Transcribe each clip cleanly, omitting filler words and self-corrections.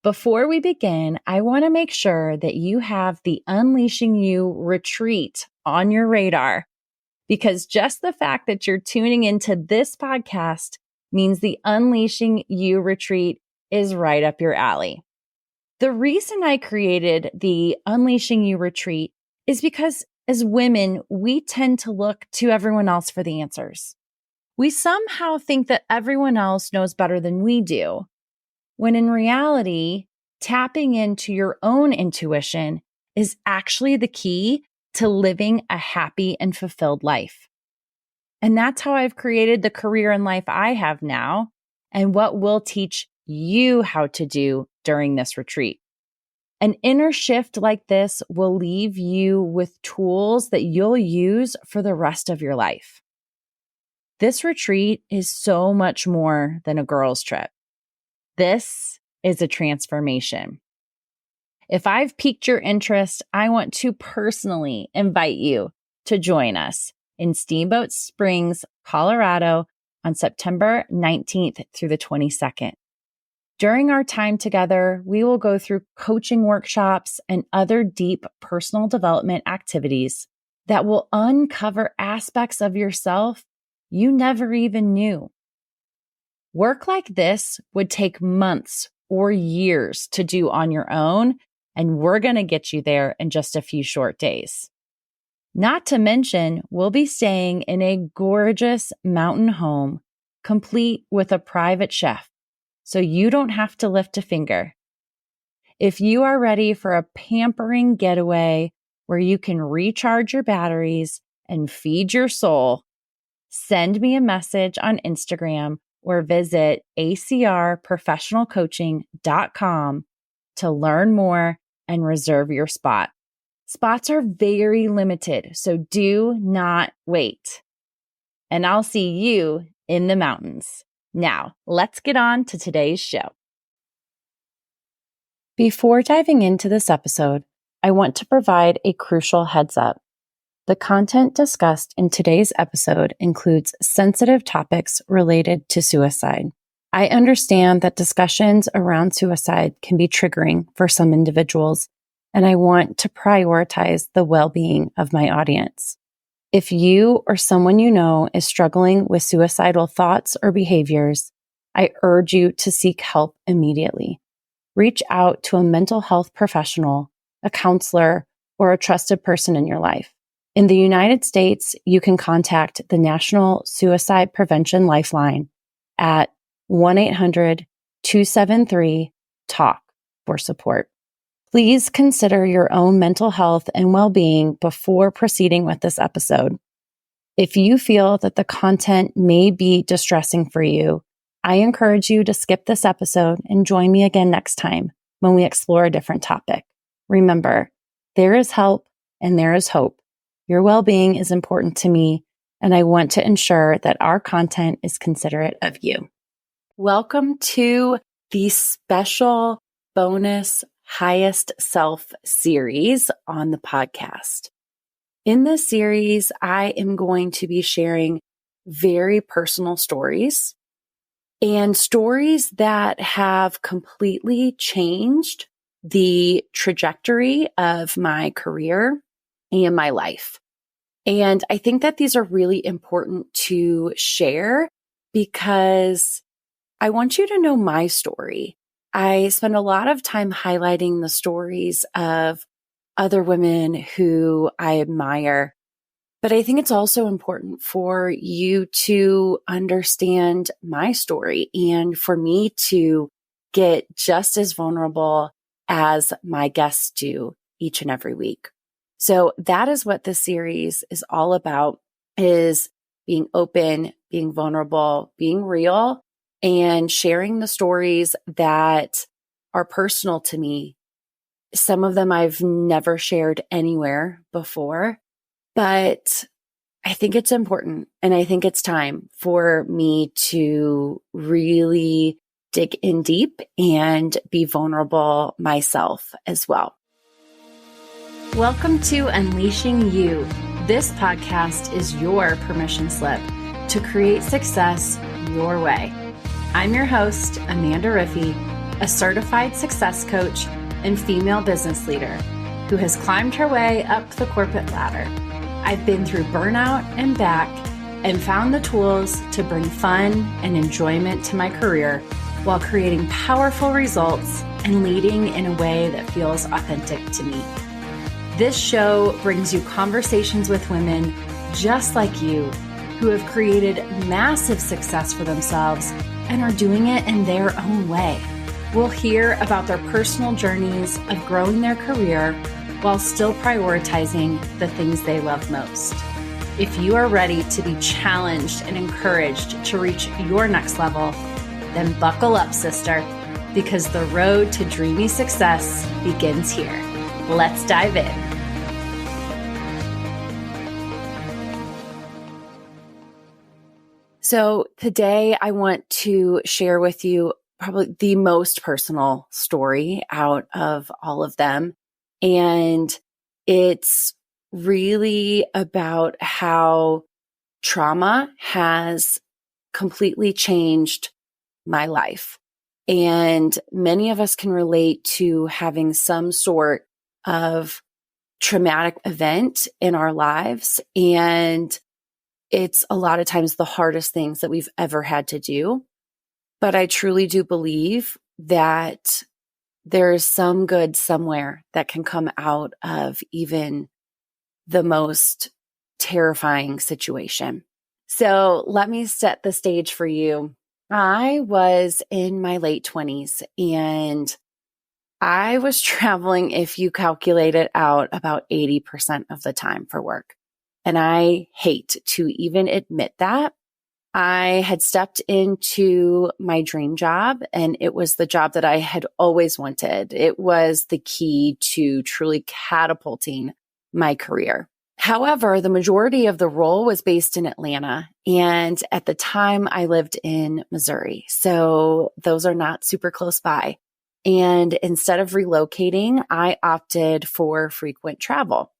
Before we begin, I want to make sure that you have the Unleashing You retreat on your radar, because just the fact that you're tuning into this podcast means the Unleashing You retreat is right up your alley. The reason I created the Unleashing You retreat is because as women, we tend to look to everyone else for the answers. We somehow think that everyone else knows better than we do, when in reality, tapping into your own intuition is actually the key to living a happy and fulfilled life. And that's how I've created the career and life I have now, and what we'll teach you how to do during this retreat. An inner shift like this will leave you with tools that you'll use for the rest of your life. This retreat is so much more than a girls' trip. This is a transformation. If I've piqued your interest, I want to personally invite you to join us in Steamboat Springs, Colorado on September 19th through the 22nd. During our time together, we will go through coaching workshops and other deep personal development activities that will uncover aspects of yourself you never even knew. Work like this would take months or years to do on your own, and we're going to get you there in just a few short days. Not to mention, we'll be staying in a gorgeous mountain home, complete with a private chef, so you don't have to lift a finger. If you are ready for a pampering getaway where you can recharge your batteries and feed your soul, send me a message on Instagram or visit acrprofessionalcoaching.com to learn more and reserve your spot. Spots are very limited, so do not wait. And I'll see you in the mountains. Now, let's get on to today's show. Before diving into this episode, I want to provide a crucial heads up. The content discussed in today's episode includes sensitive topics related to suicide. I understand that discussions around suicide can be triggering for some individuals, and I want to prioritize the well-being of my audience. If you or someone you know is struggling with suicidal thoughts or behaviors, I urge you to seek help immediately. Reach out to a mental health professional, a counselor, or a trusted person in your life. In the United States, you can contact the National Suicide Prevention Lifeline at 1-800-273-TALK for support. Please consider your own mental health and well-being before proceeding with this episode. If you feel that the content may be distressing for you, I encourage you to skip this episode and join me again next time when we explore a different topic. Remember, there is help and there is hope. Your well-being is important to me, and I want to ensure that our content is considerate of you. Welcome to the special bonus Highest Self series on the podcast. In this series, I am going to be sharing very personal stories and stories that have completely changed the trajectory of my career and my life. And I think that these are really important to share because I want you to know my story. I spend a lot of time highlighting the stories of other women who I admire, but I think it's also important for you to understand my story and for me to get just as vulnerable as my guests do each and every week. So that is what this series is all about, is being open, being vulnerable, being real, and sharing the stories that are personal to me. Some of them I've never shared anywhere before, but I think it's important, and I think it's time for me to really dig in deep and be vulnerable myself as well. Welcome to Unleashing You. This podcast is your permission slip to create success your way. I'm your host, Amanda Riffey, a certified success coach and female business leader who has climbed her way up the corporate ladder. I've been through burnout and back and found the tools to bring fun and enjoyment to my career while creating powerful results and leading in a way that feels authentic to me. This show brings you conversations with women just like you who have created massive success for themselves and are doing it in their own way. We'll hear about their personal journeys of growing their career while still prioritizing the things they love most. If you are ready to be challenged and encouraged to reach your next level, then buckle up, sister, because the road to dreamy success begins here. Let's dive in. So today I want to share with you probably the most personal story out of all of them. And it's really about how trauma has completely changed my life. And many of us can relate to having some sort of traumatic event in our lives. And it's a lot of times the hardest things that we've ever had to do. But I truly do believe that there is some good somewhere that can come out of even the most terrifying situation. So let me set the stage for you. I was in my late 20s and I was traveling, if you calculate it out, about 80% of the time for work. And I hate to even admit that. I had stepped into my dream job, and it was the job that I had always wanted. It was the key to truly catapulting my career. However, the majority of the role was based in Atlanta, and at the time I lived in Missouri. So those are not super close by. And instead of relocating, I opted for frequent travel.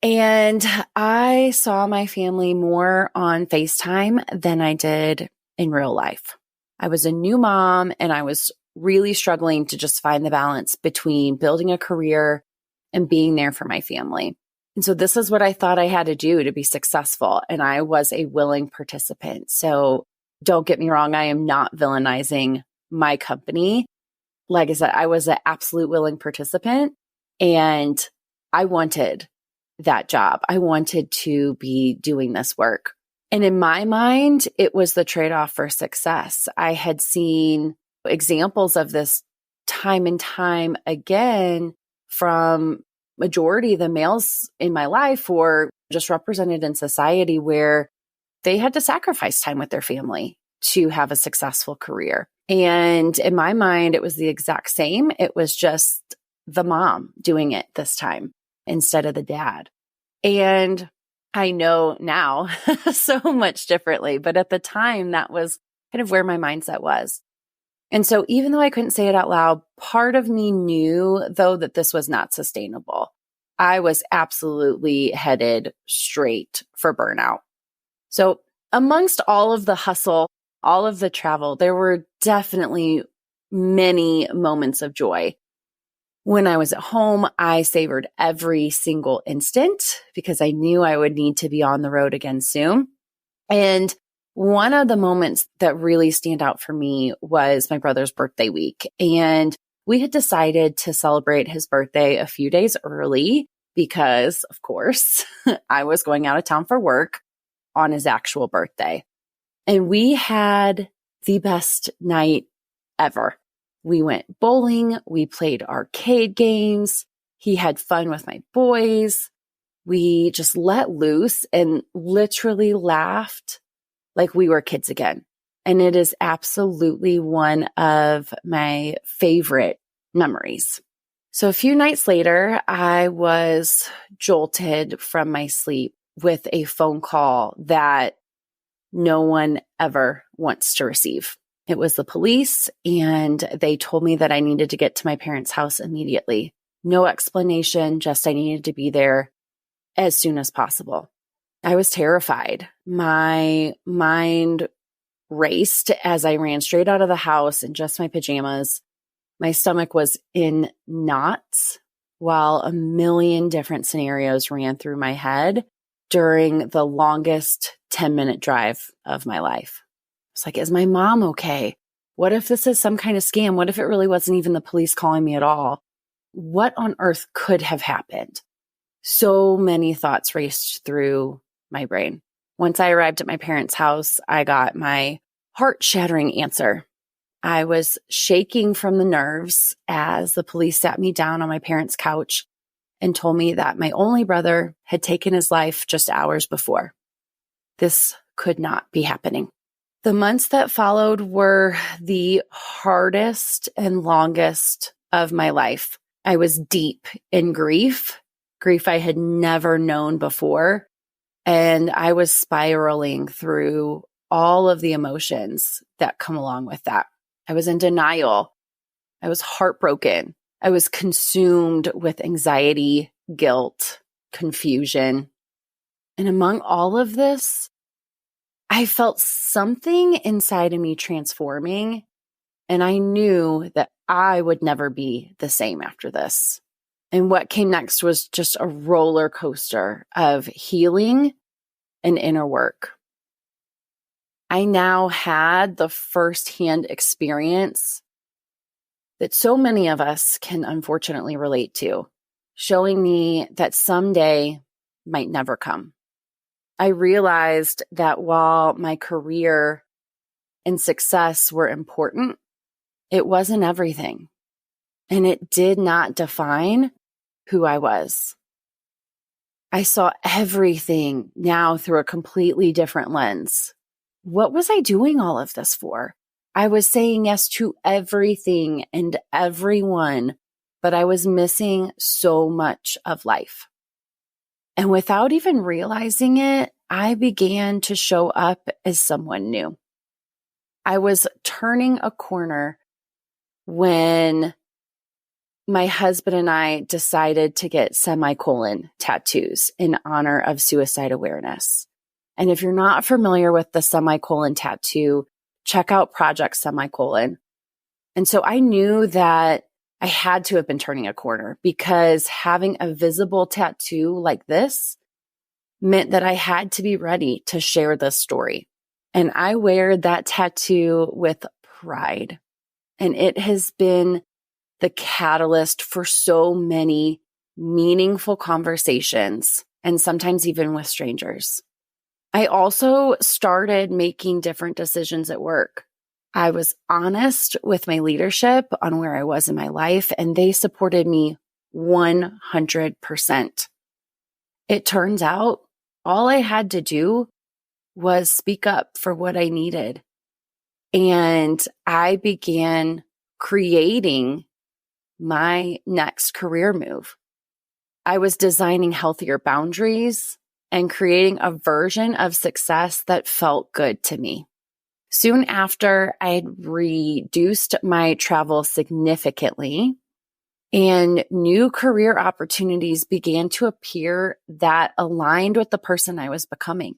And I saw my family more on FaceTime than I did in real life. I was a new mom and I was really struggling to just find the balance between building a career and being there for my family. And so this is what I thought I had to do to be successful. And I was a willing participant. So don't get me wrong, I am not villainizing my company. Like I said, I was an absolute willing participant and I wanted that job. I wanted to be doing this work. And in my mind, it was the trade-off for success. I had seen examples of this time and time again from majority of the males in my life or just represented in society where they had to sacrifice time with their family to have a successful career. And in my mind, it was the exact same. It was just the mom doing it this time instead of the dad. And I know now so much differently, but at the time that was kind of where my mindset was. And so even though I couldn't say it out loud, part of me knew though that this was not sustainable. I was absolutely headed straight for burnout. So amongst all of the hustle, all of the travel, there were definitely many moments of joy. When I was at home, I savored every single instant because I knew I would need to be on the road again soon. And one of the moments that really stand out for me was my brother's birthday week. And we had decided to celebrate his birthday a few days early because, of course, I was going out of town for work on his actual birthday. And we had the best night ever. We went bowling. We played arcade games. He had fun with my boys. We just let loose and literally laughed like we were kids again. And it is absolutely one of my favorite memories. So a few nights later, I was jolted from my sleep with a phone call that no one ever wants to receive. It was the police, and they told me that I needed to get to my parents' house immediately. No explanation, just I needed to be there as soon as possible. I was terrified. My mind raced as I ran straight out of the house in just my pajamas. My stomach was in knots while a million different scenarios ran through my head during the longest 10-minute drive of my life. It's like, is my mom okay? What if this is some kind of scam? What if it really wasn't even the police calling me at all? What on earth could have happened? So many thoughts raced through my brain. Once I arrived at my parents' house, I got my heart-shattering answer. I was shaking from the nerves as the police sat me down on my parents' couch and told me that my only brother had taken his life just hours before. This could not be happening. The months that followed were the hardest and longest of my life. I was deep in grief I had never known before, and I was spiraling through all of the emotions that come along with that. I was in denial. I was heartbroken. I was consumed with anxiety, guilt, confusion. And among all of this, I felt something inside of me transforming, and I knew that I would never be the same after this. And what came next was just a roller coaster of healing and inner work. I now had the firsthand experience that so many of us can unfortunately relate to, showing me that someday might never come. I realized that while my career and success were important, it wasn't everything, and it did not define who I was. I saw everything now through a completely different lens. What was I doing all of this for? I was saying yes to everything and everyone, but I was missing so much of life. And without even realizing it, I began to show up as someone new. I was turning a corner when my husband and I decided to get semicolon tattoos in honor of suicide awareness. And if you're not familiar with the semicolon tattoo, check out Project Semicolon. And so I knew that I had to have been turning a corner, because having a visible tattoo like this meant that I had to be ready to share this story. And I wear that tattoo with pride. And it has been the catalyst for so many meaningful conversations, and sometimes even with strangers. I also started making different decisions at work. I was honest with my leadership on where I was in my life, and they supported me 100%. It turns out all I had to do was speak up for what I needed. And I began creating my next career move. I was designing healthier boundaries and creating a version of success that felt good to me. Soon after, I had reduced my travel significantly, and new career opportunities began to appear that aligned with the person I was becoming.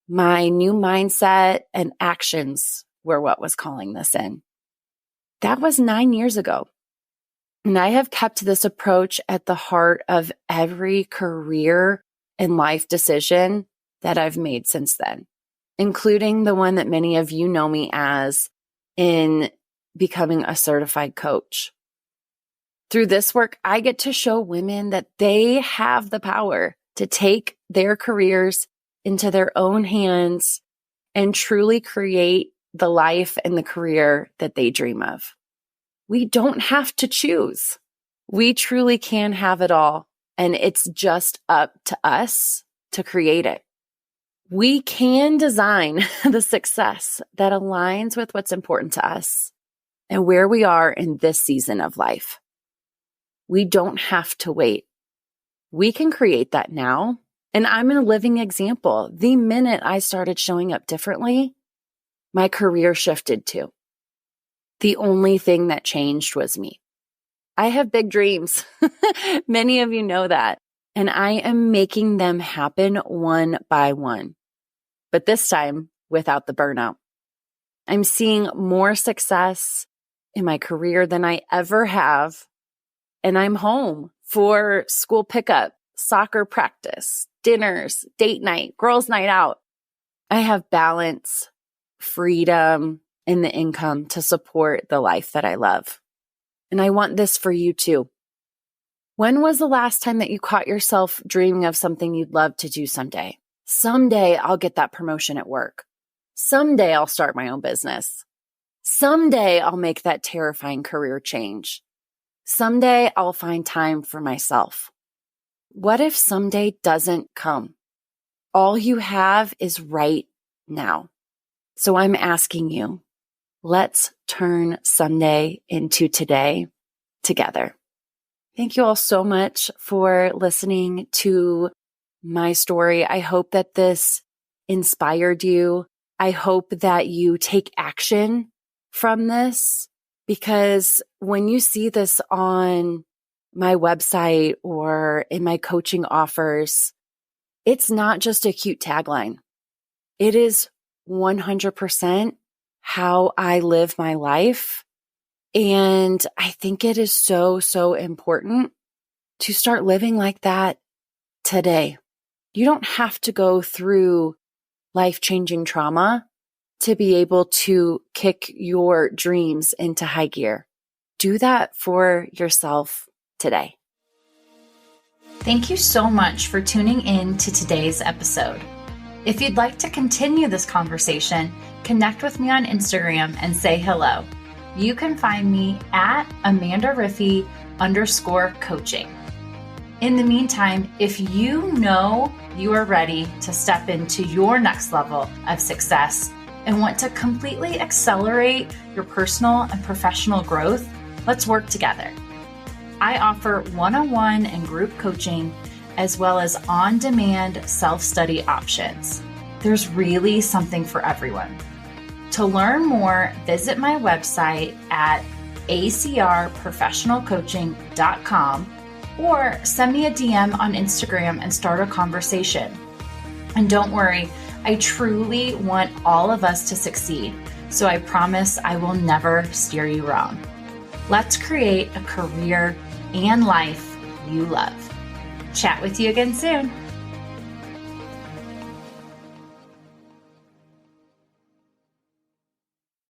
My new mindset and actions were what was calling this in. That was 9 years ago. And I have kept this approach at the heart of every career and life decision that I've made since then, including the one that many of you know me as in becoming a certified coach. Through this work, I get to show women that they have the power to take their careers into their own hands and truly create the life and the career that they dream of. We don't have to choose. We truly can have it all, and it's just up to us to create it. We can design the success that aligns with what's important to us and where we are in this season of life. We don't have to wait. We can create that now. And I'm a living example. The minute I started showing up differently, my career shifted too. The only thing that changed was me. I have big dreams. Many of you know that. And I am making them happen one by one. But this time, without the burnout. I'm seeing more success in my career than I ever have. And I'm home for school pickup, soccer practice, dinners, date night, girls' night out. I have balance, freedom, and the income to support the life that I love. And I want this for you too. When was the last time that you caught yourself dreaming of something you'd love to do someday? Someday I'll get that promotion at work. Someday I'll start my own business. Someday I'll make that terrifying career change. Someday I'll find time for myself. What if someday doesn't come? All you have is right now. So I'm asking you, let's turn Sunday into today together. Thank you all so much for listening to my story. I hope that this inspired you. I hope that you take action from this, because when you see this on my website or in my coaching offers, it's not just a cute tagline. It is 100% how I live my life. And I think it is so, so important to start living like that today. You don't have to go through life-changing trauma to be able to kick your dreams into high gear. Do that for yourself today. Thank you so much for tuning in to today's episode. If you'd like to continue this conversation, connect with me on Instagram and say hello. You can find me at AmandaRiffey_coaching. In the meantime, if you know you are ready to step into your next level of success and want to completely accelerate your personal and professional growth, let's work together. I offer one-on-one and group coaching, as well as on-demand self-study options. There's really something for everyone. To learn more, visit my website at acrprofessionalcoaching.com or send me a DM on Instagram and start a conversation. And don't worry, I truly want all of us to succeed, so I promise I will never steer you wrong. Let's create a career and life you love. Chat with you again soon.